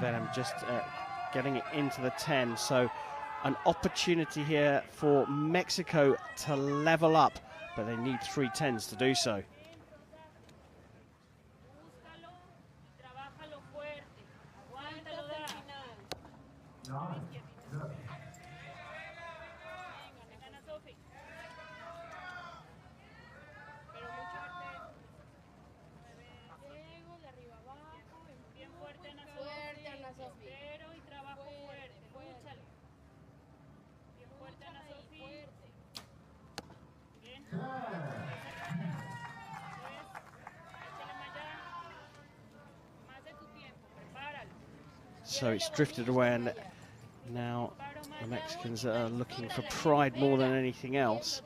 Benham just getting it into the 10. So an opportunity here for Mexico to level up, but they need 3 10s to do so. So it's drifted away, and now the Mexicans are looking for pride more than anything else.